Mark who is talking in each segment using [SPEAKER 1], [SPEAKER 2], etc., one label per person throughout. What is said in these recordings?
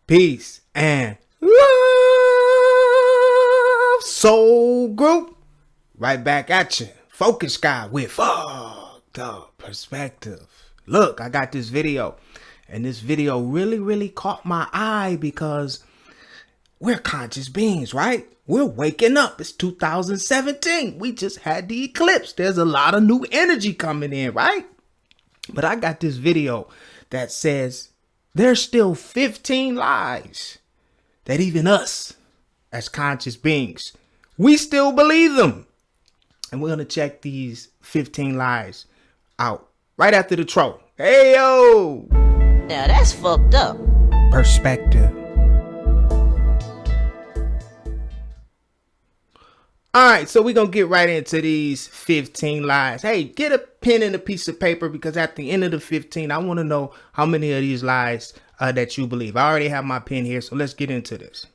[SPEAKER 1] peace, and love, soul group. Right back at you. Focus guy with fucked up perspective. Look, I got this video, and this video really caught my eye because we're conscious beings, right? We're waking up. It's 2017. We just had the eclipse. There's a lot of new energy coming in, right? But I got this video that says there's still 15 lies that even us as conscious beings, we still believe them. And we're going to check these 15 lies out right after the troll. Hey, yo.
[SPEAKER 2] Now that's fucked up.
[SPEAKER 1] Perspective. All right, so we're going to get right into these 15 lies. Hey, get a pen and a piece of paper because at the end of the 15, I want to know how many of these lies that you believe. I already have my pen here, so let's get into this.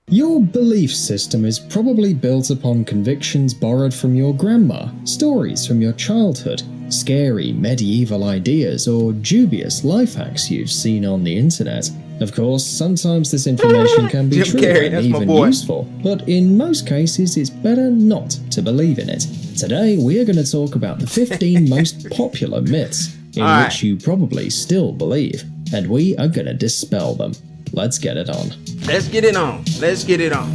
[SPEAKER 3] Your belief system is probably built upon convictions borrowed from your grandma, stories from your childhood, scary medieval ideas, or dubious life hacks you've seen on the internet. Of course, sometimes this information can be true and even useful, but in most cases it's better not to believe in it. Today we are going to talk about the 15 most popular myths in which you probably still believe, and we are going to dispel them. Let's get it on.
[SPEAKER 1] Let's get it on. Let's get it on.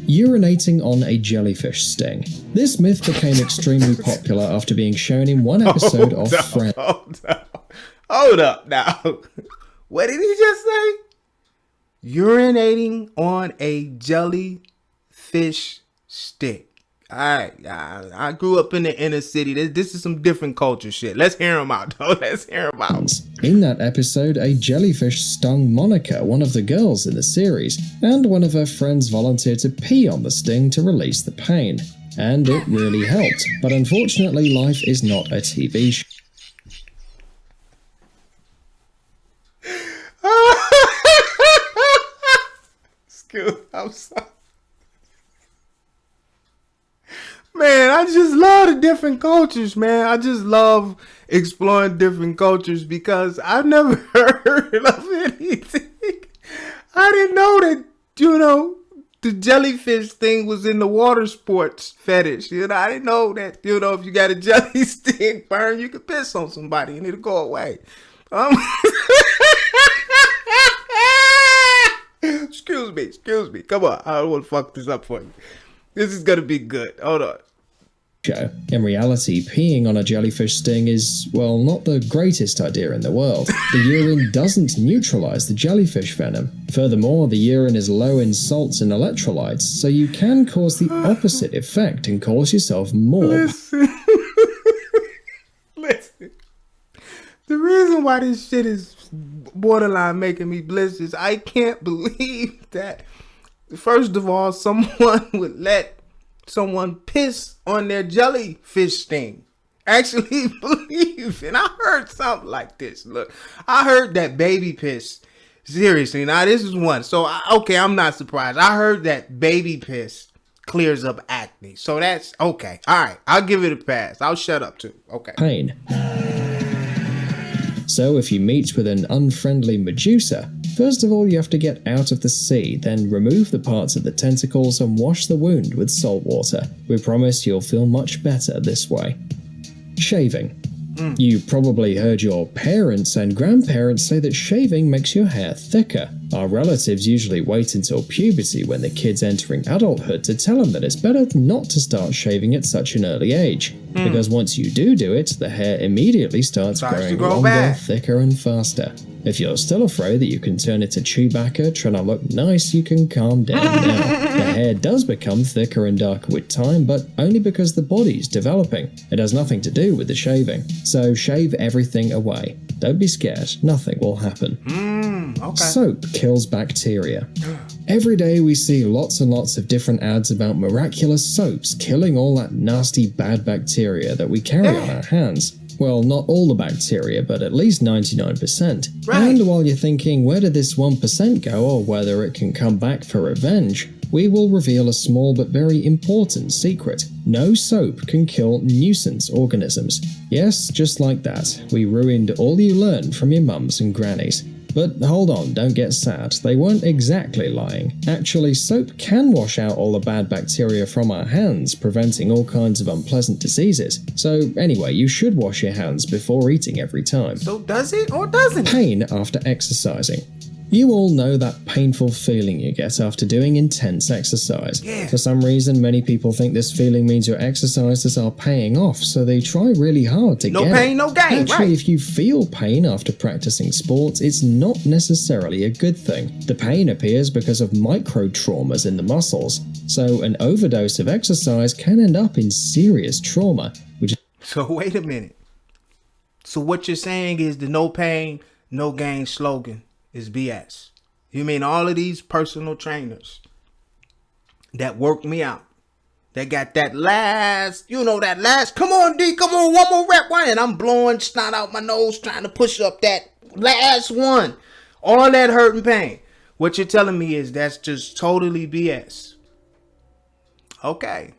[SPEAKER 3] Urinating on a jellyfish sting. This myth became extremely popular after being shown in one episode of Friends.
[SPEAKER 1] Hold up now. What did he just say? Urinating on a jellyfish stick. Alright, I grew up in the inner city. This is some different culture shit. Let's hear him out, though. Let's hear him out.
[SPEAKER 3] In that episode, a jellyfish stung Monica, one of the girls in the series, and one of her friends volunteered to pee on the sting to release the pain. And it really helped. But unfortunately, life is not a TV show.
[SPEAKER 1] I'm sorry. Man, I just love the different cultures, man. I just love exploring different cultures because I've never heard of anything. I didn't know that, the jellyfish thing was in the water sports fetish. I didn't know that, if you got a jelly stick burn, you could piss on somebody and it'll go away. Excuse me. Come on. I don't want to fuck this up for you. This is going to be good. Hold on.
[SPEAKER 3] In reality, peeing on a jellyfish sting is, well, not the greatest idea in the world. The urine doesn't neutralize the jellyfish venom. Furthermore, the urine is low in salts and electrolytes, so you can cause the opposite effect and cause yourself more.
[SPEAKER 1] Listen. The reason why this shit is borderline making me bliss is I can't believe that, first of all, someone would let someone piss on their jellyfish sting. Actually believe. And I heard something like this. Look, I heard that baby piss. Seriously, now this is one. So, I'm not surprised. I heard that baby piss clears up acne. So that's okay. All right, I'll give it a pass. I'll shut up too. Okay.
[SPEAKER 3] Pain. So if you meet with an unfriendly Medusa, first of all you have to get out of the sea, then remove the parts of the tentacles and wash the wound with salt water. We promise you'll feel much better this way. Shaving. You probably heard your parents and grandparents say that shaving makes your hair thicker. Our relatives usually wait until puberty when the kid's entering adulthood to tell them that it's better not to start shaving at such an early age. Because once you do it, the hair immediately starts growing longer, thicker and faster. If you're still afraid that you can turn into Chewbacca trying to look nice, you can calm down now. The hair does become thicker and darker with time, but only because the body's developing. It has nothing to do with the shaving. So shave everything away. Don't be scared, nothing will happen.
[SPEAKER 1] Okay.
[SPEAKER 3] Soap kills bacteria. Every day we see lots and lots of different ads about miraculous soaps killing all that nasty bad bacteria that we carry on our hands. Well, not all the bacteria, but at least 99%.
[SPEAKER 1] Right.
[SPEAKER 3] And while you're thinking where did this 1% go or whether it can come back for revenge, we will reveal a small but very important secret. No soap can kill nuisance organisms. Yes, just like that, we ruined all you learned from your mums and grannies. But hold on, don't get sad, they weren't exactly lying. Actually, soap can wash out all the bad bacteria from our hands, preventing all kinds of unpleasant diseases. So anyway, you should wash your hands before eating every time.
[SPEAKER 1] So does it or doesn't it?
[SPEAKER 3] Pain after exercising. You all know that painful feeling you get after doing intense exercise.
[SPEAKER 1] Yeah.
[SPEAKER 3] For some reason, many people think this feeling means your exercises are paying off, so they try really hard to
[SPEAKER 1] No
[SPEAKER 3] get
[SPEAKER 1] pain,
[SPEAKER 3] it.
[SPEAKER 1] no gain,
[SPEAKER 3] Actually,
[SPEAKER 1] right.
[SPEAKER 3] if you feel pain after practicing sports, it's not necessarily a good thing. The pain appears because of micro-traumas in the muscles, so an overdose of exercise can end up in serious trauma, which is
[SPEAKER 1] So wait a minute. So what you're saying is the no pain, no gain slogan is BS. You mean all of these personal trainers that worked me out, that got that last, come on D, come on, one more rep, one, and I'm blowing snot out my nose trying to push up that last one. All that hurt and pain. What you're telling me is that's just totally BS. Okay.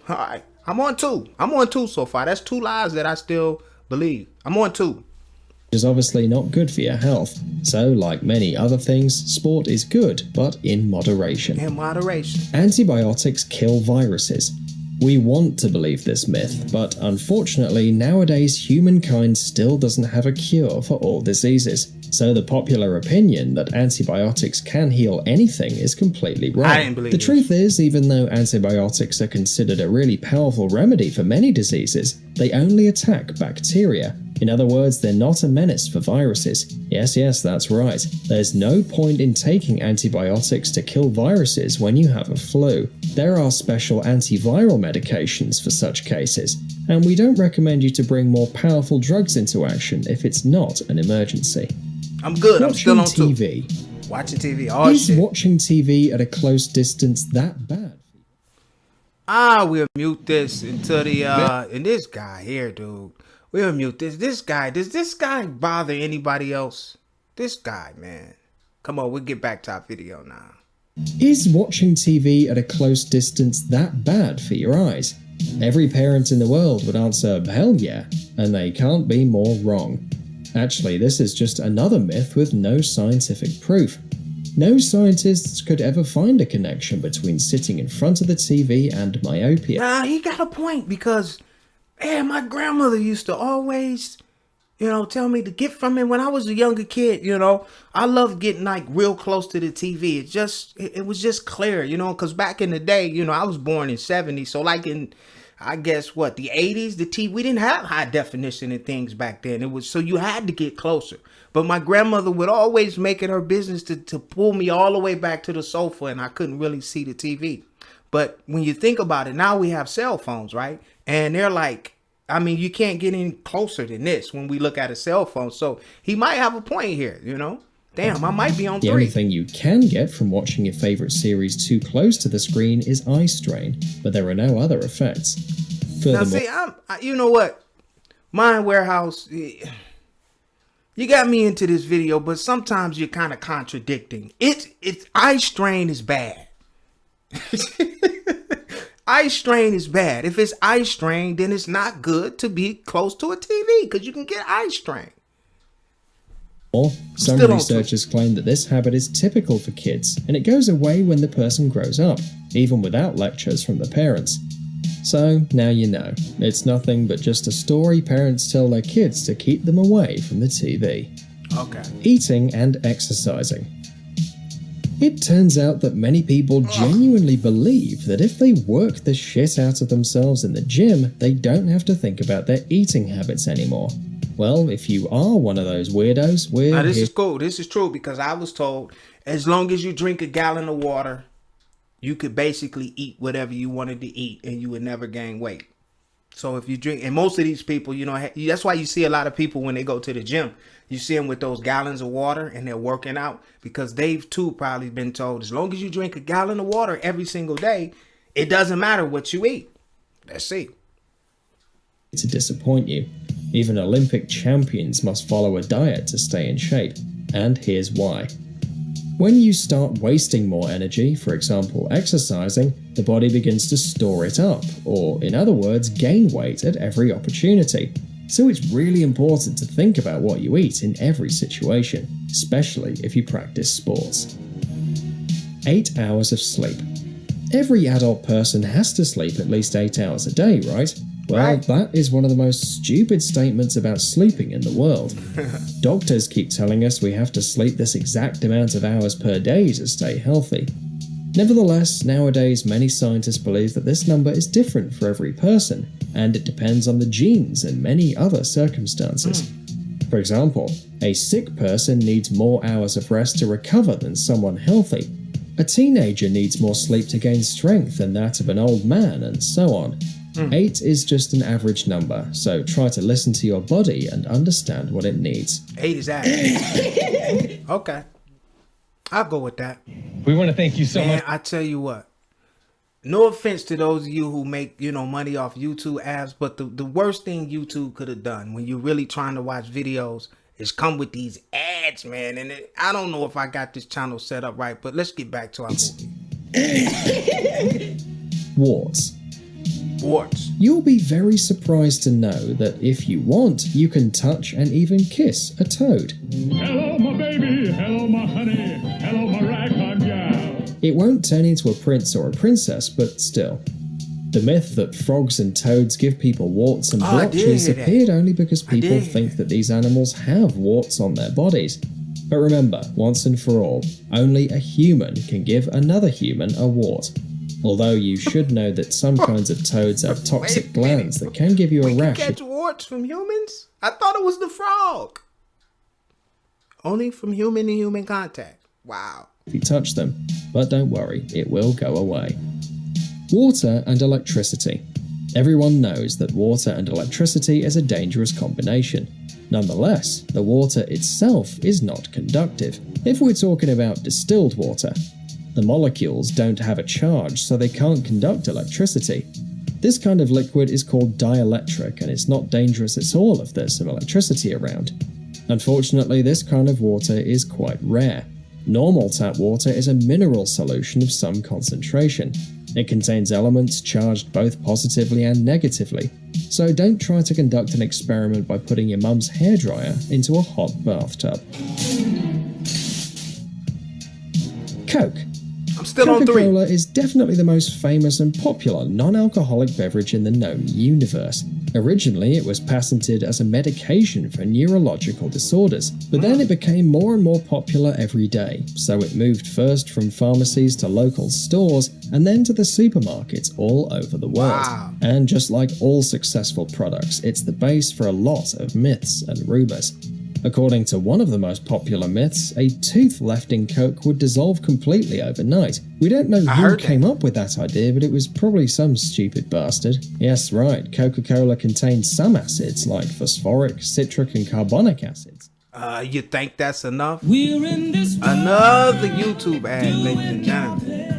[SPEAKER 1] All right. I'm on two so far. That's 2 lies that I still believe. I'm on 2.
[SPEAKER 3] is obviously not good for your health. So, like many other things, sport is good, but in moderation.
[SPEAKER 1] In moderation.
[SPEAKER 3] Antibiotics kill viruses. We want to believe this myth, but unfortunately nowadays humankind still doesn't have a cure for all diseases. So the popular opinion that antibiotics can heal anything is completely wrong.
[SPEAKER 1] I didn't believe
[SPEAKER 3] The
[SPEAKER 1] this.
[SPEAKER 3] truth is, even though antibiotics are considered a really powerful remedy for many diseases, they only attack bacteria. In other words, they're not a menace for viruses. Yes, that's right. There's no point in taking antibiotics to kill viruses when you have a flu. There are special antiviral medications for such cases, and we don't recommend you to bring more powerful drugs into action if it's not an emergency.
[SPEAKER 1] I'm good. I'm still on 2.
[SPEAKER 3] TV.
[SPEAKER 1] Watching TV. Oh,
[SPEAKER 3] Is
[SPEAKER 1] shit.
[SPEAKER 3] watching TV at a close distance that bad?
[SPEAKER 1] We'll mute this until the, and this guy here, dude. We'll mute this. Does this guy bother anybody else? This guy, man. Come on, we'll get back to our video now.
[SPEAKER 3] Is watching TV at a close distance that bad for your eyes? Every parent in the world would answer, hell yeah, and they can't be more wrong. Actually, this is just another myth with no scientific proof. No scientists could ever find a connection between sitting in front of the TV and myopia.
[SPEAKER 1] Nah, he got a point because, man, my grandmother used to always, tell me to get from it when I was a younger kid, I loved getting like real close to the TV. It was just clear, because back in the day, I was born in 70. So like in, I guess the 80s, the TV, we didn't have high definition and things back then. So you had to get closer. But my grandmother would always make it her business to pull me all the way back to the sofa, and I couldn't really see the TV. But when you think about it, now we have cell phones, right? And they're like, you can't get any closer than this when we look at a cell phone. So he might have a point here, Damn, I might be on 3.
[SPEAKER 3] The only thing you can get from watching your favorite series too close to the screen is eye strain, but there are no other effects.
[SPEAKER 1] Now
[SPEAKER 3] Furthermore,
[SPEAKER 1] see, you know what? Mind Warehouse, you got me into this video, but sometimes you're kind of contradicting. It's eye strain is bad. Eye strain is bad. If it's eye strain, then it's not good to be close to a TV because you can get eye strain.
[SPEAKER 3] some
[SPEAKER 1] still on
[SPEAKER 3] researchers claim that this habit is typical for kids, and it goes away when the person grows up, even without lectures from the parents. So, now you know. It's nothing but just a story parents tell their kids to keep them away from the TV.
[SPEAKER 1] Okay.
[SPEAKER 3] Eating and exercising. It turns out that many people genuinely believe that if they work the shit out of themselves in the gym, they don't have to think about their eating habits anymore. Well, if you are one of those weirdos,
[SPEAKER 1] Now this is cool. This is true because I was told as long as you drink a gallon of water, you could basically eat whatever you wanted to eat and you would never gain weight. So if you drink, and most of these people, that's why you see a lot of people when they go to the gym, you see them with those gallons of water and they're working out because they've too probably been told as long as you drink a gallon of water every single day, it doesn't matter what you eat. Let's see.
[SPEAKER 3] to disappoint you. Even Olympic champions must follow a diet to stay in shape, and here's why. When you start wasting more energy, for example exercising, the body begins to store it up, or in other words, gain weight at every opportunity. So it's really important to think about what you eat in every situation, especially if you practice sports. 8 hours of sleep. Every adult person has to sleep at least 8 hours a day, right? Well, that is one of the most stupid statements about sleeping in the world. Doctors keep telling us we have to sleep this exact amount of hours per day to stay healthy. Nevertheless, nowadays many scientists believe that this number is different for every person, and it depends on the genes and many other circumstances. For example, a sick person needs more hours of rest to recover than someone healthy. A teenager needs more sleep to gain strength than that of an old man, and so on. 8 is just an average number, so try to listen to your body and understand what it needs.
[SPEAKER 1] 8 is average. Okay. I'll go with that.
[SPEAKER 4] We want to thank you so much.
[SPEAKER 1] I tell you what. No offense to those of you who make, money off YouTube ads, but the worst thing YouTube could have done when you're really trying to watch videos is come with these ads, man. And I don't know if I got this channel set up right, but let's get back to our movie.
[SPEAKER 3] Warts.
[SPEAKER 1] Warts.
[SPEAKER 3] You'll be very surprised to know that if you want, you can touch and even kiss a toad.
[SPEAKER 4] Hello, my baby. Hello, my honey. Hello, my ragtime gal.
[SPEAKER 3] It won't turn into a prince or a princess, but still. The myth that frogs and toads give people warts and blotches appeared only because people think that these animals have warts on their bodies. But remember, once and for all, only a human can give another human a wart. Although you should know that some kinds of toads have toxic glands that can give you a rash.
[SPEAKER 1] We can catch warts from humans? I thought it was the frog. Only from human to human contact. Wow.
[SPEAKER 3] If you touch them, but don't worry, it will go away. Water and electricity. Everyone knows that water and electricity is a dangerous combination. Nonetheless, the water itself is not conductive. If we're talking about distilled water, the molecules don't have a charge, so they can't conduct electricity. This kind of liquid is called dielectric, and it's not dangerous at all if there's some electricity around. Unfortunately, this kind of water is quite rare. Normal tap water is a mineral solution of some concentration. It contains elements charged both positively and negatively, so don't try to conduct an experiment by putting your mum's hairdryer into a hot bathtub. Coke.
[SPEAKER 1] I'm still on 3.
[SPEAKER 3] Coca-Cola is definitely the most famous and popular non-alcoholic beverage in the known universe. Originally, it was patented as a medication for neurological disorders, but then it became more and more popular every day, so it moved first from pharmacies to local stores, and then to the supermarkets all over the world.
[SPEAKER 1] Wow.
[SPEAKER 3] And just like all successful products, it's the base for a lot of myths and rumors. According to one of the most popular myths, a tooth left in Coke would dissolve completely overnight. We don't know who came up with that idea, but it was probably some stupid bastard. Yes, right, Coca-Cola contains some acids like phosphoric, citric, and carbonic acids.
[SPEAKER 1] You think that's enough? Another YouTube ad, ladies and gentlemen.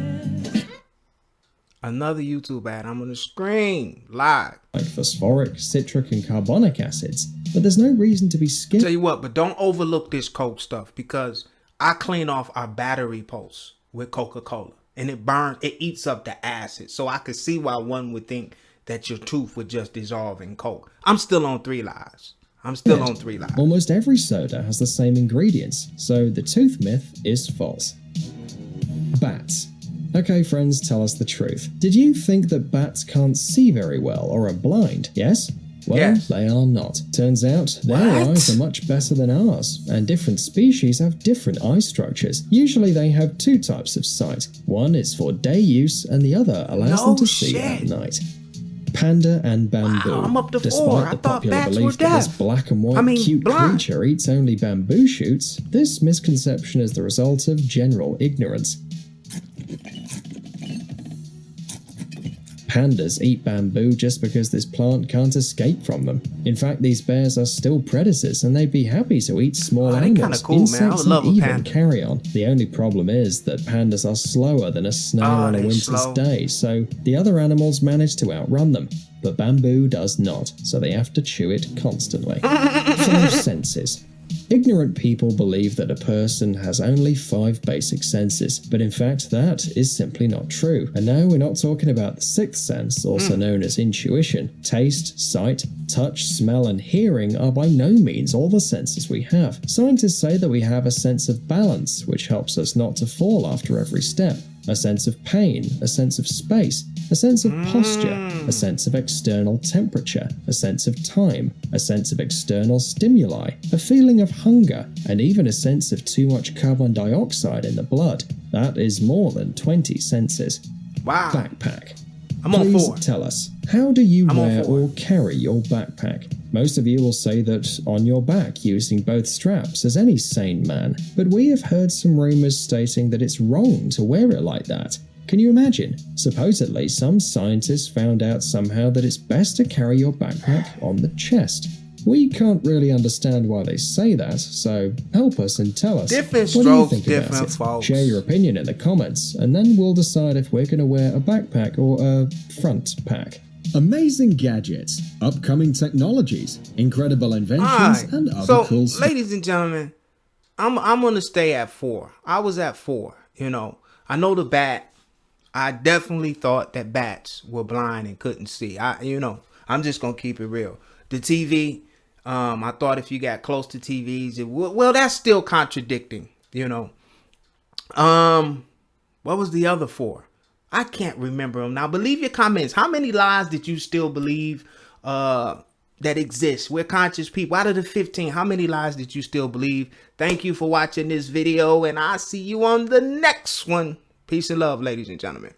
[SPEAKER 1] Another YouTube ad. I'm on the screen live.
[SPEAKER 3] Like phosphoric, citric, and carbonic acids. But there's no reason to be scared.
[SPEAKER 1] Tell you what, but don't overlook this Coke stuff, because I clean off our battery posts with Coca-Cola, and it burns, it eats up the acid. So I could see why one would think that your tooth would just dissolve in Coke. I'm still on 3 lives.
[SPEAKER 3] Almost every soda has the same ingredients, so the tooth myth is false. Bats. Okay, friends, tell us the truth. Did you think that bats can't see very well or are blind? Yes? Well,
[SPEAKER 1] yes.
[SPEAKER 3] They are not. Turns out their eyes are much better than ours, and different species have different eye structures. Usually they have 2 types of sight. One is for day use, and the other allows them to see at night. Panda and bamboo.
[SPEAKER 1] Wow, I'm up to 4.
[SPEAKER 3] Despite the popular belief that this black and white cute creature eats only bamboo shoots, this misconception is the result of general ignorance. Pandas eat bamboo just because this plant can't escape from them. In fact, these bears are still predators, and they'd be happy to eat small animals, insects, and even carrion. The only problem is that pandas are slower than a snail on a winter's day, so the other animals manage to outrun them. But bamboo does not, so they have to chew it constantly. 5 senses. Ignorant people believe that a person has only 5 basic senses, but in fact that is simply not true. And no, we're not talking about the 6th sense, also known as intuition. Taste, sight, touch, smell, and hearing are by no means all the senses we have. Scientists say that we have a sense of balance, which helps us not to fall after every step. A sense of pain, a sense of space, a sense of posture, a sense of external temperature, a sense of time, a sense of external stimuli, a feeling of hunger, and even a sense of too much carbon dioxide in the blood. That is more than 20 senses.
[SPEAKER 1] Wow.
[SPEAKER 3] Backpack.
[SPEAKER 1] I'm on
[SPEAKER 3] Please
[SPEAKER 1] 4.
[SPEAKER 3] tell us, how do you
[SPEAKER 1] I'm on
[SPEAKER 3] wear
[SPEAKER 1] 4.
[SPEAKER 3] or carry your backpack? Most of you will say that on your back using both straps as any sane man, but we have heard some rumors stating that it's wrong to wear it like that. Can you imagine? Supposedly, some scientists found out somehow that it's best to carry your backpack on the chest. We can't really understand why they say that, so help us and tell us.
[SPEAKER 1] Different
[SPEAKER 3] what do you
[SPEAKER 1] strokes,
[SPEAKER 3] think about
[SPEAKER 1] different
[SPEAKER 3] it?
[SPEAKER 1] folks.
[SPEAKER 3] Share your opinion in the comments, and then we'll decide if we're going to wear a backpack or a front pack.
[SPEAKER 5] Amazing gadgets, upcoming technologies, incredible inventions,
[SPEAKER 1] Alright,
[SPEAKER 5] and other
[SPEAKER 1] so
[SPEAKER 5] cool stuff.
[SPEAKER 1] ladies and gentlemen, I'm gonna stay at 4. I was at 4. You know, I know the bat. I definitely thought that bats were blind and couldn't see. I'm just gonna keep it real. The TV, I thought if you got close to TVs, it would. Well, that's still contradicting. You know. What was the other 4? I can't remember them now. But leave your comments. How many lies did you still believe that exist? We're conscious people. Out of the 15, how many lies did you still believe? Thank you for watching this video, and I'll see you on the next one. Peace and love, ladies and gentlemen.